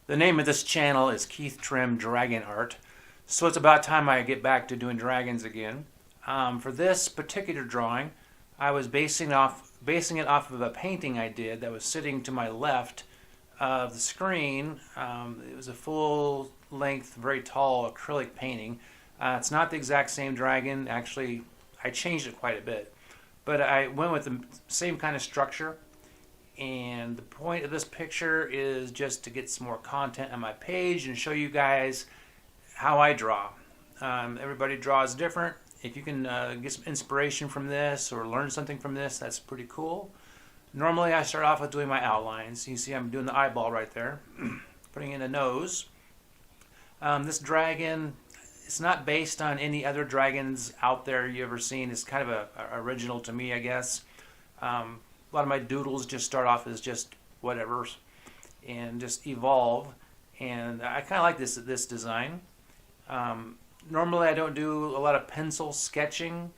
The name of this channel is Keith Trimm Dragon Art, so it's about time I get back to doing dragons again. For this particular drawing, I was basing it off of a painting I did that was sitting to my left of the screen. It was a full-length, very tall acrylic painting. It's not the exact same dragon. Actually, I changed it quite a bit, but I went with the same kind of structure. And the point of this picture is just to get some more content on my page and show you guys how I draw. Everybody draws different. If you can get some inspiration from this or learn something from this, that's pretty cool. Normally I start off with doing my outlines. You see I'm doing the eyeball right there, putting in a nose. This dragon, it's not based on any other dragons out there you ever seen. It's kind of a original to me, I guess. A lot of my doodles just start off as just whatever and just evolve, and I kind of like this design. Normally I don't do a lot of pencil sketching,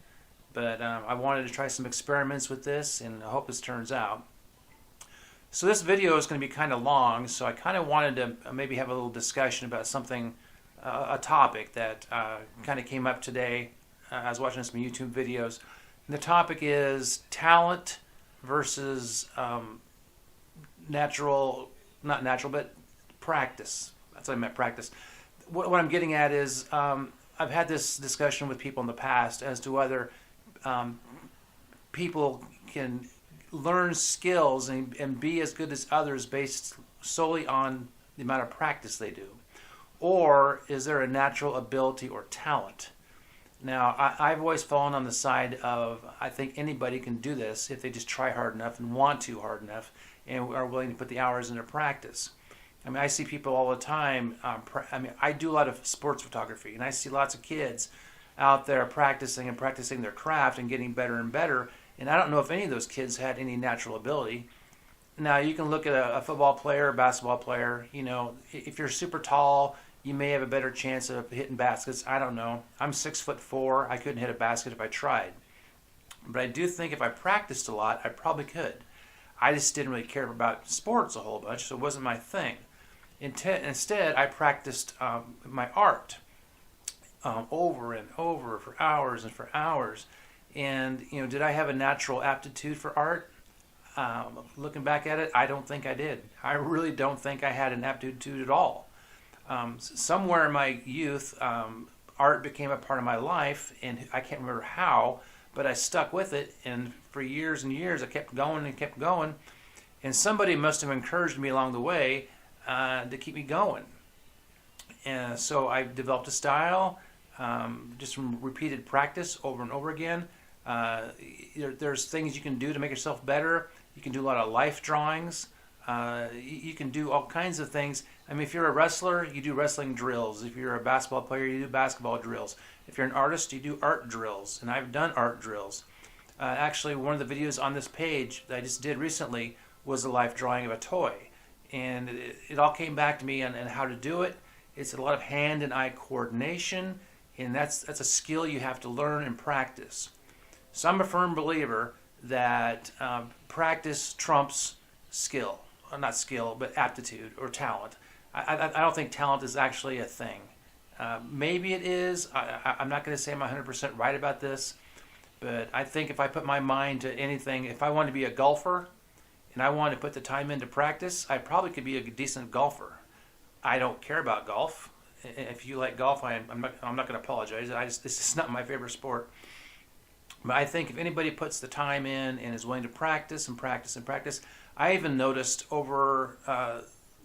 but I wanted to try some experiments with this, and I hope this turns out. So this video is going to be kind of long, so I kind of wanted to maybe have a little discussion about something, a topic that kind of came up today. I was watching some YouTube videos, and the topic is talent versus not natural, but practice. That's what I meant, practice. What I'm getting at is I've had this discussion with people in the past as to whether people can learn skills and be as good as others based solely on the amount of practice they do. Or is there a natural ability or talent? Now, I've always fallen on the side of I think anybody can do this if they just try hard enough and want to hard enough and are willing to put the hours into practice. I mean, I see people all the time. I do a lot of sports photography, and I see lots of kids out there practicing their craft and getting better and better. And I don't know if any of those kids had any natural ability. Now, you can look at a football player, a basketball player. You know, if you're super tall, you may have a better chance of hitting baskets. I don't know. I'm 6'4". I couldn't hit a basket if I tried. But I do think if I practiced a lot, I probably could. I just didn't really care about sports a whole bunch, so it wasn't my thing. Instead, I practiced my art over and over for hours and for hours. And, you know, did I have a natural aptitude for art? Looking back at it, I don't think I did. I really don't think I had an aptitude at all. Somewhere in my youth, art became a part of my life, and I can't remember how, but I stuck with it, and for years and years I kept going and kept going, and somebody must have encouraged me along the way to keep me going. And so I developed a style just from repeated practice over and over again. There's things you can do to make yourself better. You can do a lot of life drawings. You can do all kinds of things. I mean, if you're a wrestler, you do wrestling drills. If you're a basketball player, you do basketball drills. If you're an artist, you do art drills. And I've done art drills. Actually, one of the videos on this page that I just did recently was a life drawing of a toy. And it all came back to me on how to do it. It's a lot of hand and eye coordination. And that's a skill you have to learn and practice. So I'm a firm believer that practice trumps skill. Not skill, but aptitude or talent. I don't think talent is actually a thing. Maybe it is. I'm not going to say I'm 100% right about this, but I think if I put my mind to anything, if I wanted to be a golfer and I wanted to put the time into practice, I probably could be a decent golfer. I don't care about golf. If you like golf, I'm not going to apologize. This is not my favorite sport. But I think if anybody puts the time in and is willing to practice and practice and practice, I even noticed over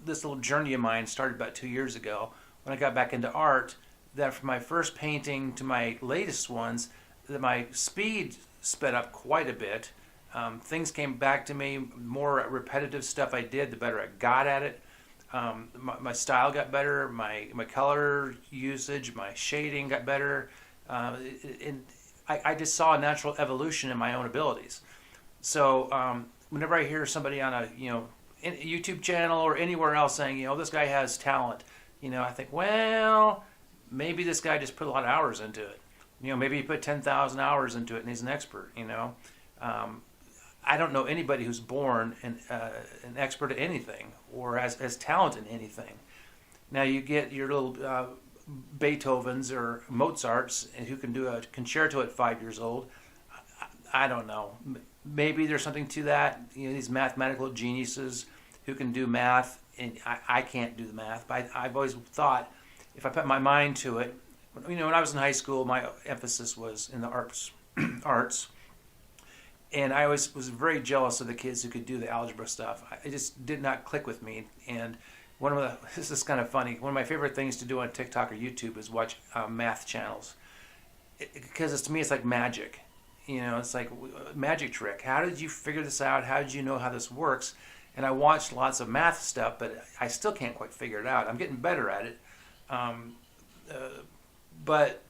this little journey of mine started about 2 years ago when I got back into art, that from my first painting to my latest ones, that my speed sped up quite a bit. Things came back to me, more repetitive stuff I did, the better I got at it. My style got better, my color usage, my shading got better. And I just saw a natural evolution in my own abilities. So whenever I hear somebody on a YouTube channel or anywhere else saying, this guy has talent, I think, well, maybe this guy just put a lot of hours into it. Maybe he put 10,000 hours into it and he's an expert. I don't know anybody who's born an expert at anything or as talented in anything. Now you get your little Beethovens or Mozarts who can do a concerto at 5 years old. I don't know. Maybe there's something to that. You know, these mathematical geniuses who can do math, and I can't do the math. But I've always thought if I put my mind to it, you know, when I was in high school, my emphasis was in the arts. And I always was very jealous of the kids who could do the algebra stuff. It just did not click with me. And this is kind of funny. One of my favorite things to do on TikTok or YouTube is watch math channels, because to me it's like magic. You know, it's like a magic trick. How did you figure this out? How did you know how this works? And I watched lots of math stuff, but I still can't quite figure it out. I'm getting better at it. But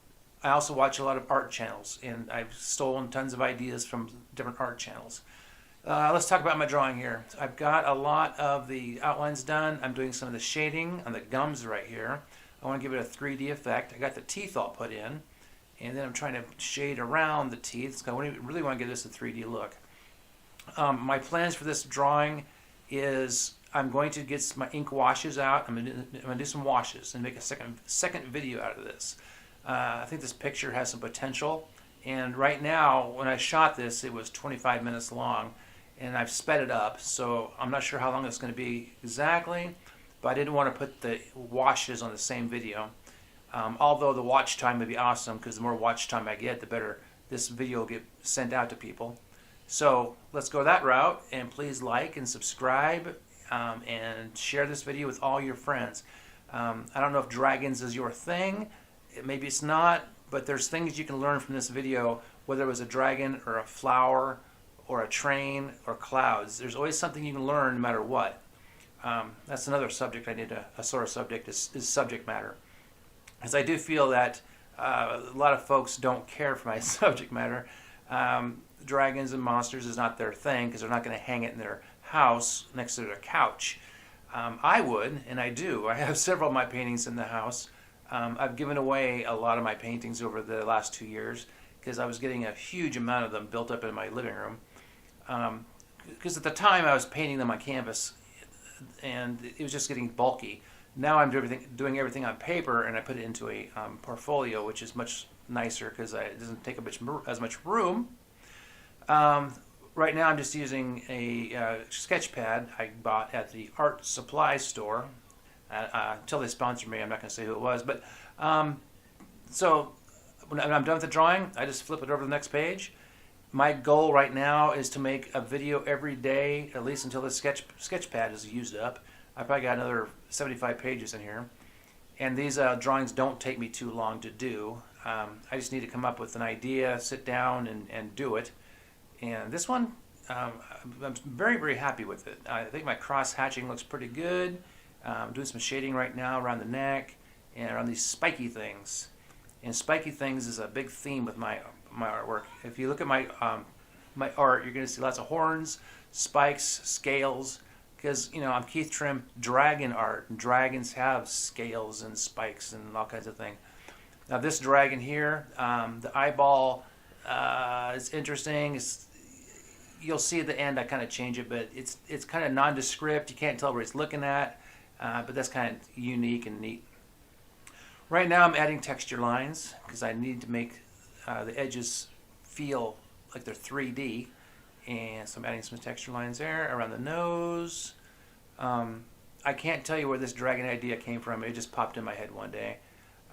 I also watch a lot of art channels, and I've stolen tons of ideas from different art channels. Let's talk about my drawing here. I've got a lot of the outlines done. I'm doing some of the shading on the gums right here. I want to give it a 3D effect. I got the teeth all put in, and then I'm trying to shade around the teeth. So I really want to give this a 3D look. My plans for this drawing is I'm going to get my ink washes out. I'm going to do some washes and make a second video out of this. I think this picture has some potential, and right now when I shot this it was 25 minutes long, and I've sped it up, so I'm not sure how long it's going to be exactly, but I didn't want to put the washes on the same video, although the watch time would be awesome, because the more watch time I get, the better this video will get sent out to people. So let's go that route, and please like and subscribe and share this video with all your friends. I don't know if dragons is your thing. Maybe it's not, but there's things you can learn from this video, whether it was a dragon or a flower or a train or clouds. There's always something you can learn no matter what. That's another subject I need a sort of subject is subject matter. Because I do feel that a lot of folks don't care for my subject matter. Dragons and monsters is not their thing, because they're not going to hang it in their house next to their couch. I would, and I do. I have several of my paintings in the house. I've given away a lot of my paintings over the last 2 years because I was getting a huge amount of them built up in my living room. Because at the time I was painting them on canvas and it was just getting bulky. Now I'm doing everything on paper, and I put it into a portfolio, which is much nicer because it doesn't take as much room. Right now I'm just using a sketch pad I bought at the art supply store. Until they sponsor me, I'm not going to say who it was. But so when I'm done with the drawing, I just flip it over to the next page. My goal right now is to make a video every day, at least until the sketch pad is used up. I probably got another 75 pages in here. And these drawings don't take me too long to do. I just need to come up with an idea, sit down, and do it. And this one, I'm very, very happy with it. I think my cross hatching looks pretty good. I'm doing some shading right now around the neck and around these spiky things. And spiky things is a big theme with my artwork. If you look at my my art, you're going to see lots of horns, spikes, scales. Because, you know, I'm Keith Trimm, dragon art. And dragons have scales and spikes and all kinds of things. Now this dragon here, the eyeball is interesting. You'll see at the end I kind of change it, but it's kind of nondescript. You can't tell where it's looking at. But that's kind of unique and neat. Right now I'm adding texture lines because I need to make the edges feel like they're 3D. And so I'm adding some texture lines there around the nose. I can't tell you where this dragon idea came from. It just popped in my head one day.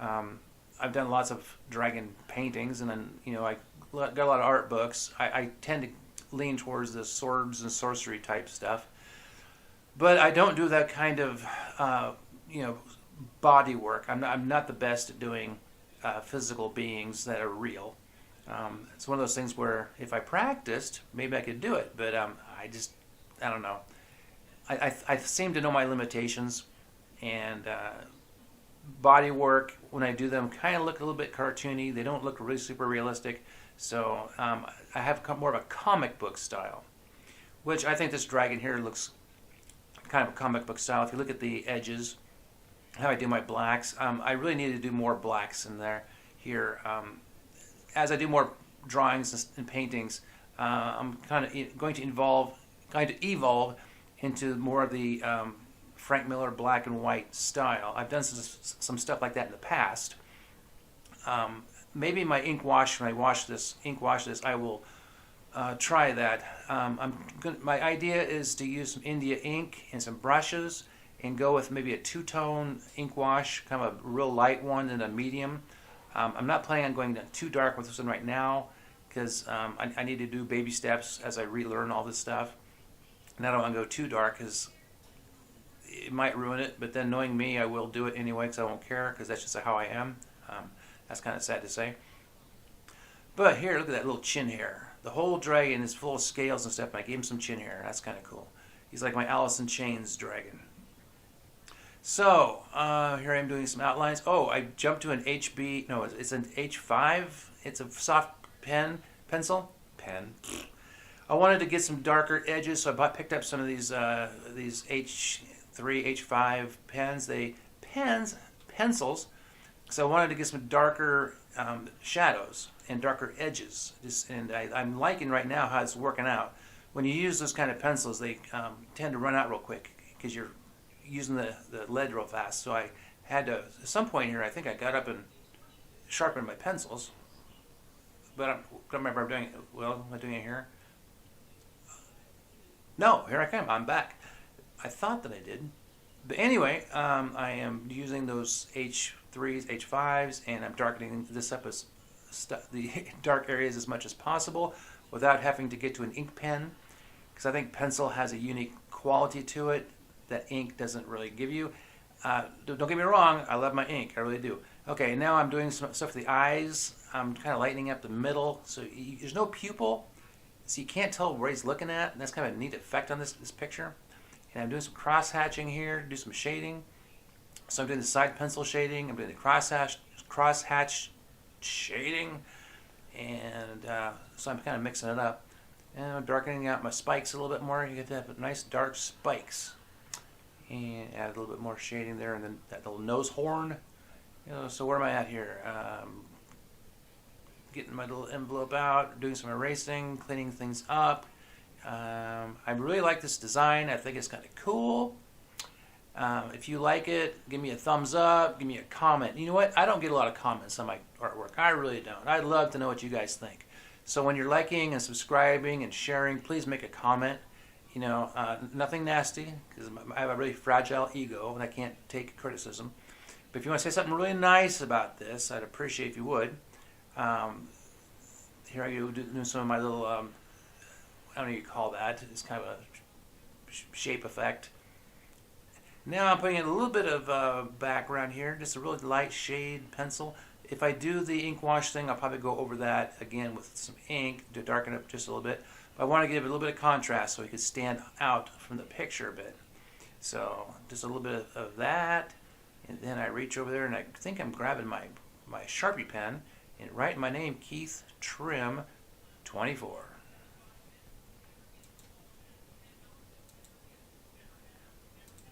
I've done lots of dragon paintings, and then, you know, I got a lot of art books. I tend to lean towards the swords and sorcery type stuff. But I don't do that kind of, you know, body work. I'm not the best at doing physical beings that are real. It's one of those things where if I practiced, maybe I could do it. But I don't know. I seem to know my limitations, and body work, when I do them, kind of look a little bit cartoony. They don't look really super realistic. So I have more of a comic book style, which I think this dragon here looks kind of a comic book style. If you look at the edges, how I do my blacks, I really need to do more blacks in there here. As I do more drawings and paintings, I'm kind of going to evolve into more of the Frank Miller black and white style. I've done some stuff like that in the past. Maybe my ink wash, when I ink wash this, I will try that. My idea is to use some India ink and some brushes and go with maybe a two-tone ink wash, kind of a real light one and a medium. I'm not planning on going too dark with this one right now because I need to do baby steps as I relearn all this stuff. And I don't want to go too dark because it might ruin it, but then knowing me, I will do it anyway because I won't care because that's just how I am. That's kind of sad to say. But here, look at that little chin hair. The whole dragon is full of scales and stuff, and I gave him some chin hair. That's kind of cool. He's like my Alice in Chains dragon. So, here I am doing some outlines. Oh, I jumped to an HB, no, it's an H5. It's a soft pencil. I wanted to get some darker edges, so I picked up some of these H3, H5 pencils. So I wanted to get some darker shadows and darker edges. I'm liking right now how it's working out. When you use those kind of pencils, they tend to run out real quick because you're using the lead real fast. So I had to, at some point here, I think I got up and sharpened my pencils. But I don't remember doing it. Well, am I doing it here? No, here I come. I'm back. I thought that I did. But anyway, I am using those H3s, H5s, and I'm darkening this up as the dark areas as much as possible without having to get to an ink pen, because I think pencil has a unique quality to it that ink doesn't really give you. Don't get me wrong, I love my ink, I really do. Okay, now I'm doing some stuff for the eyes. I'm kind of lightening up the middle, so there's no pupil, so you can't tell where he's looking at, and that's kind of a neat effect on this picture. And I'm doing some cross hatching here, do some shading. So I'm doing the side pencil shading, I'm doing the cross hatch shading, and so I'm kind of mixing it up. And I'm darkening out my spikes a little bit more. You get to have nice dark spikes. And add a little bit more shading there, and then that little nose horn. So where am I at here? Getting my little envelope out, doing some erasing, cleaning things up. I really like this design. I think it's kind of cool. If you like it, give me a thumbs up, give me a comment. You know what? I don't get a lot of comments on my artwork. I really don't. I'd love to know what you guys think. So when you're liking and subscribing and sharing, please make a comment. Nothing nasty, because I have a really fragile ego and I can't take criticism. But if you want to say something really nice about this, I'd appreciate if you would. Here I go doing some of my little, I don't know what you call that. It's kind of a shape effect. Now I'm putting in a little bit of background here, just a really light shade pencil. If I do the ink wash thing, I'll probably go over that again with some ink to darken it just a little bit. But I want to give it a little bit of contrast so it could stand out from the picture a bit. So just a little bit of that, and then I reach over there and I think I'm grabbing my Sharpie pen and write my name, Keith Trimm 24.